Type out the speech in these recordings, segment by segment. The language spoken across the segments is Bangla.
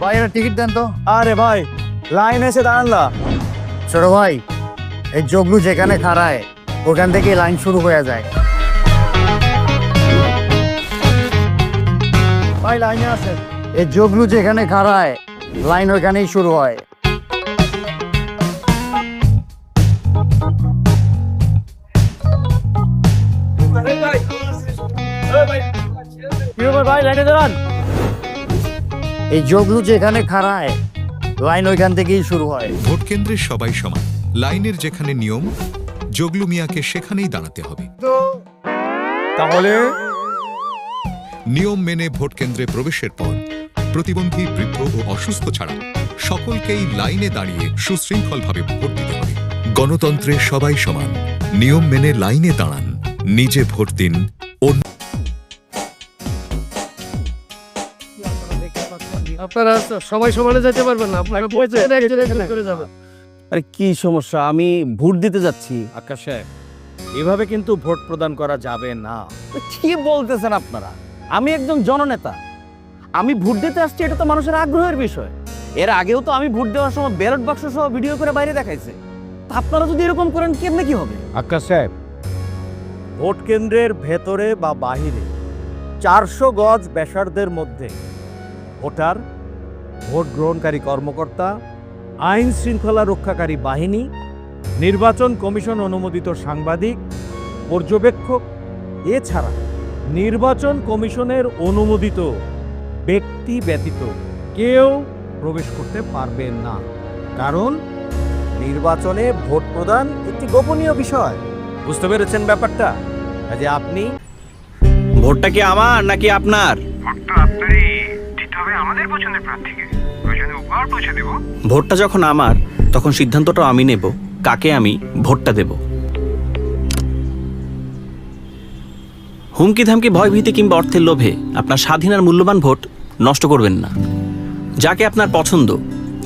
ভাই একটা টিকিট দেন তো। আরে ভাই লাইন এসে দাঁড়ানলা। ছোট ভাই, এই জগলু যেখানে খাড়ায় ওখান থেকে লাইন শুরু হয়ে যায়। ভাই লাইনে আছে। এই জগলু যেখানে খাড়ায় লাইন ওইখানেই শুরু হয়। ভাই লাইনে দাঁড়ান। এই জগলু যেখানে খাড়ায় লাইন ওইখান থেকেই শুরু হয়। ভোট কেন্দ্রের সবাই সমান, লাইনের যেখানে নিয়ম, জগলু মিয়াকে সেখানেই দাঁড়াতে হবে। তাহলে নিয়ম মেনে ভোট কেন্দ্রে প্রবেশের পর প্রতিবন্ধী, বৃদ্ধ ও অসুস্থ ছাড়া সকলকেই লাইনে দাঁড়িয়ে সুশৃঙ্খলভাবে ভোট দিতে হবে। গণতন্ত্রে সবাই সমান, নিয়ম মেনে লাইনে দাঁড়ান, নিজে ভোট দিন। আপনারা সবাই সমানে যেতে পারবেন না, আপনাকে করে যাবেন। আরে কি সমস্যা, আমি ভোট দিতে যাচ্ছি। আকাশ সাহেব, এভাবে কিন্তু ভোট প্রদান করা যাবে না। কি বলতেছেন আপনারা? আমি একজন জননেতা, আমি ভোট দিতে আসছি, এটা তো মানুষের আগ্রহের বিষয়। এর আগেও তো আমি ভোট দেওয়ার সময় ব্যালট বাক্স সহ ভিডিও করে বাইরে দেখাইছে। আপনারা যদি এরকম করেন কেমনে কি হবে? আকাশ সাহেব, ভোট কেন্দ্রের ভেতরে বা বাহিরে 400 গজ ব্যাসার্ধের মধ্যে ভোটার, ভোট গ্রহণকারী কর্মকর্তা, আইন শৃঙ্খলা রক্ষাকারী বাহিনী, নির্বাচন কমিশন অনুমোদিত সাংবাদিক, পর্যবেক্ষক, এছাড়া নির্বাচন কমিশনের অনুমোদিত ব্যক্তি ব্যতীত কেউ প্রবেশ করতে পারবেন না। কারণ নির্বাচনে ভোট প্রদান একটি গোপনীয় বিষয়। বুঝতে পেরেছেন ব্যাপারটা? কাজে আপনি ভোটটা কি আমার নাকি আপনার? ভোটটা যখন আমার, তখন সিদ্ধান্তটাও আমি নেব কাকে আমি ভোটটা দেব। হুমকি ধামকি, ভয় ভীতি কিংবা অর্থের লোভে আপনার স্বাধীন আর মূল্যবান ভোট নষ্ট করবেন না। যাকে আপনার পছন্দ,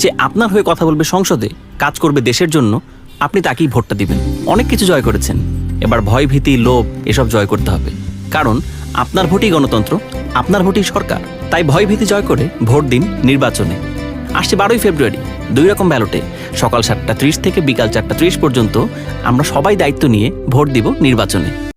যে আপনার হয়ে কথা বলবে সংসদে, কাজ করবে দেশের জন্য, আপনি তাকেই ভোটটা দিবেন। অনেক কিছু জয় করেছেন, এবার ভয় ভীতি, লোভ এসব জয় করতে হবে। কারণ আপনার ভোটই গণতন্ত্র, আপনার ভোটই সরকার। তাই ভয় ভীতি জয় করে ভোট দিন নির্বাচনে। আসছে 12ই ফেব্রুয়ারি 2 রকম ব্যালটে, সকাল 7:30 থেকে বিকাল 4:30 পর্যন্ত আমরা সবাই দায়িত্ব নিয়ে ভোট দিব নির্বাচনে।